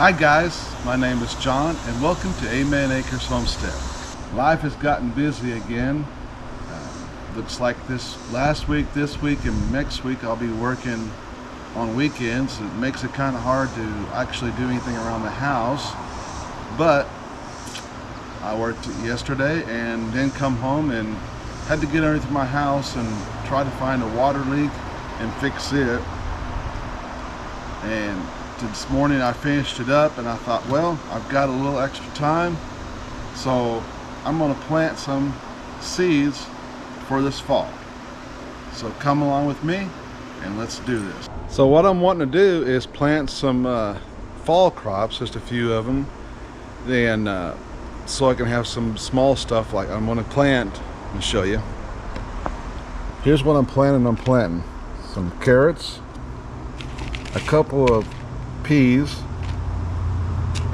Hi guys, my name is John and welcome to Amen Acres Homestead. Life has gotten busy again. Looks like this week, and next week I'll be working on weekends. It makes it kind of hard to actually do anything around the house, but I worked yesterday and then come home and had to get underneath my house and try to find a water leak and fix it. And this morning I finished it up and I thought, well, I've got a little extra time, so I'm going to plant some seeds for this fall. So come along with me and let's do this. So what I'm wanting to do is plant some fall crops, just a few of them, then so I can have some small stuff. Like I'm going to plant and show you. Here's what I'm planting. I'm planting some carrots, a couple of peas,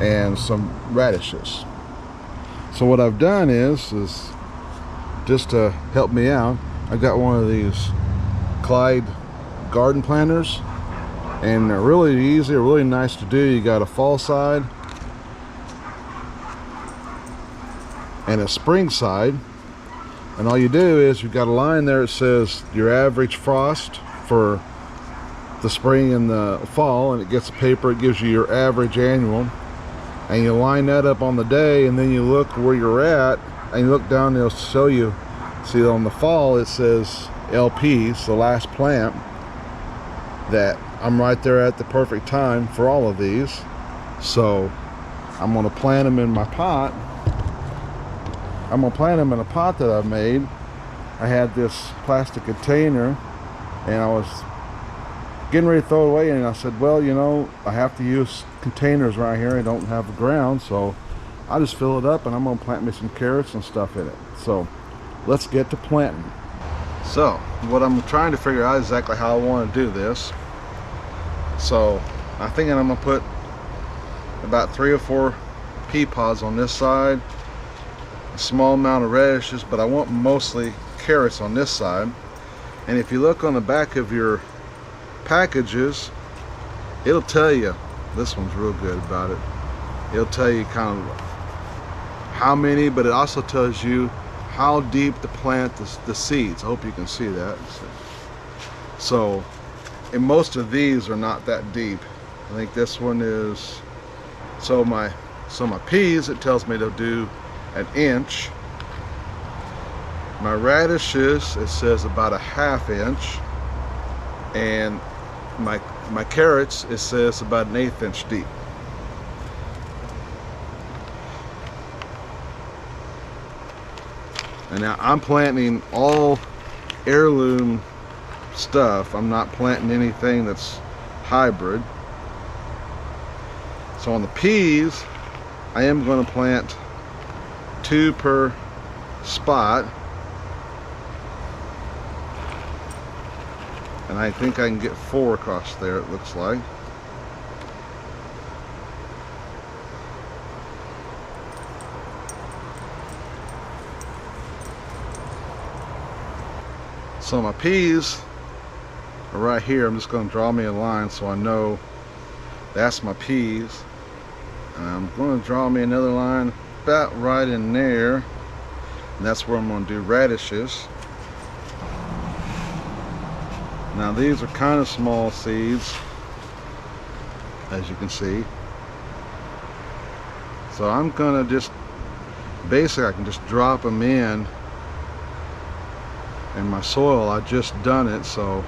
and some radishes. So what I've done is just to help me out, I've got one of these Clyde garden planters, and they're really easy, really nice to do. You got a fall side and a spring side, and all you do is you've got a line there that says your average frost for the spring and the fall, and it gets a paper, it gives you your average annual, and you line that up on the day, and then you look where you're at and you look down and it'll show you. See, on the fall it says LP, so the last plant, that I'm right there at the perfect time for all of these. So I'm going to plant them in my pot. I'm going to plant them in a pot that I've made. I had this plastic container and I was getting ready to throw it away, and I said, well, you know, I have to use containers right here. I don't have the ground, so I'll just fill it up and I'm going to plant me some carrots and stuff in it. So let's get to planting. So what I'm trying to figure out exactly how I want to do this. So I'm thinking I'm going to put about 3 or 4 pea pods on this side, a small amount of radishes, but I want mostly carrots on this side. And if you look on the back of your packages, it'll tell you, this one's real good about it, it'll tell you kind of how many, but it also tells you how deep to plant the seeds. I hope you can see that. So, and most of these are not that deep. I think this one is, so my peas, it tells me to do 1 inch. My radishes, it says about 1/2 inch, and my carrots, it says about 1/8 inch deep. And now I'm planting all heirloom stuff. I'm not planting anything that's hybrid. So on the peas, I am going to plant 2 per spot. And I think I can get 4 across there, it looks like. So my peas are right here. I'm just going to draw me a line so I know that's my peas. And I'm going to draw me another line about right in there. And that's where I'm going to do radishes. Now these are kind of small seeds, as you can see. So I'm gonna just, basically I can just drop them in my soil. I just done it, so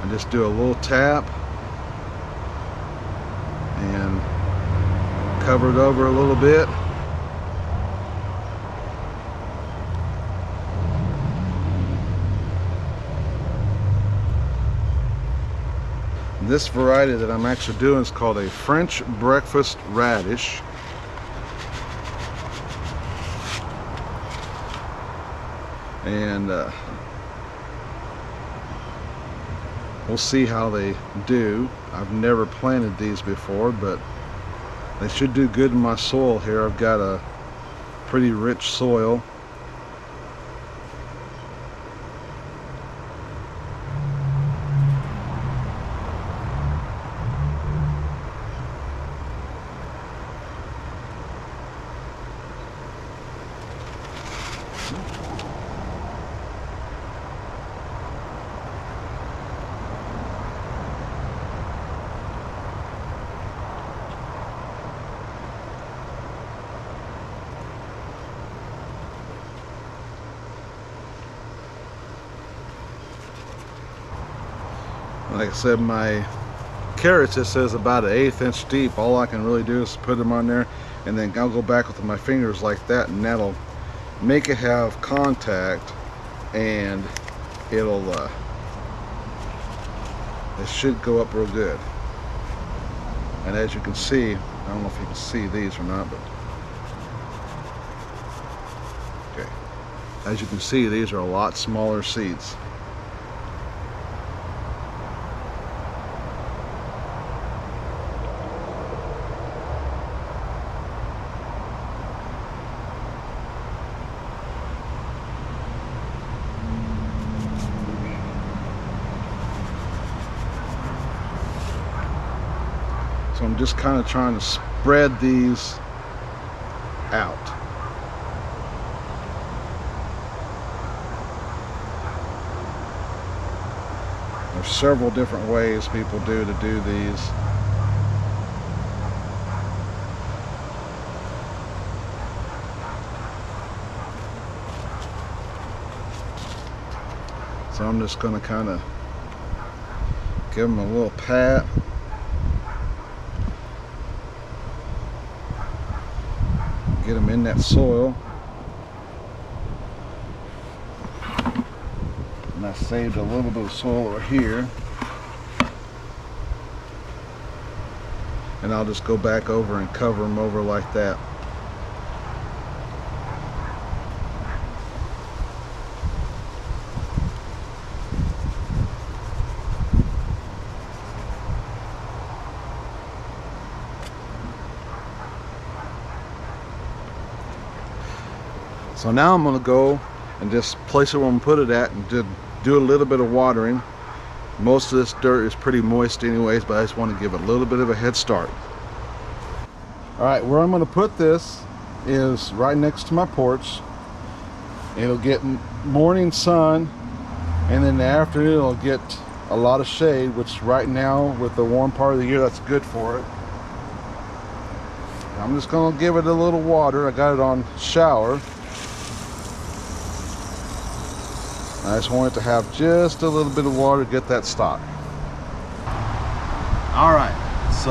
I just do a little tap and cover it over a little bit. This variety that I'm actually doing is called a French breakfast radish. And we'll see how they do. I've never planted these before, but they should do good in my soil here. I've got a pretty rich soil. Like I said, my carrots, it says about an 1/8 inch deep. All I can really do is put them on there, and then I'll go back with my fingers like that, and that'll make it have contact, and it'll it should go up real good. And as you can see, I don't know if you can see these or not, but okay, as you can see, these are a lot smaller seeds. So I'm just kind of trying to spread these out. There's several different ways people do to do these. So I'm just going to kind of give them a little pat. Get them in that soil. And I saved a little bit of soil over here. And I'll just go back over and cover them over like that. So now I'm going to go and just place it where I'm going to put it at and just do a little bit of watering. Most of this dirt is pretty moist anyways, but I just want to give it a little bit of a head start. Alright, where I'm going to put this is right next to my porch. It'll get morning sun, and then in the afternoon it'll get a lot of shade, which right now with the warm part of the year, that's good for it. I'm just going to give it a little water. I got it on shower. I just want it to have just a little bit of water to get that stock. Alright, so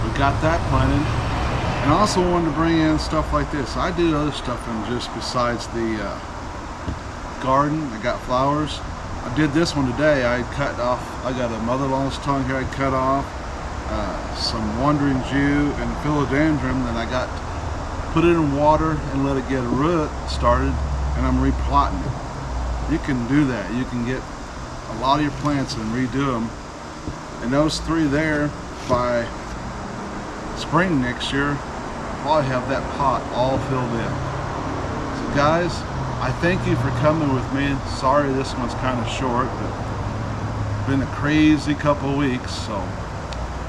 we got that planted. And I also wanted to bring in stuff like this. I do other stuff in just besides the garden. I got flowers. I did this one today. I cut off, I got a mother-in-law's tongue here I cut off. Some wandering Jew and philodendron that I got, put it in water and let it get a root started, and I'm repotting it. You can do that. You can get a lot of your plants and redo them. And those three there, by spring next year, probably have that pot all filled in. So guys, I thank you for coming with me. Sorry this one's kind of short, but it's been a crazy couple weeks, so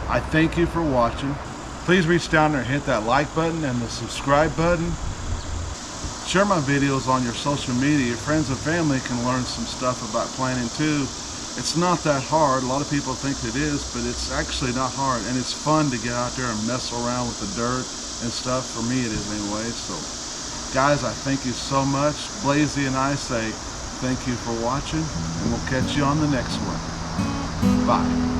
I thank you for watching. Please reach down there and hit that like button and the subscribe button. Share my videos on your social media. Your friends and family can learn some stuff about planting too. It's not that hard. A lot of people think it is, but it's actually not hard, and it's fun to get out there and mess around with the dirt and stuff. For me it is anyway. So guys, I thank you so much. Blazy and I say thank you for watching, and we'll catch you on the next one. Bye.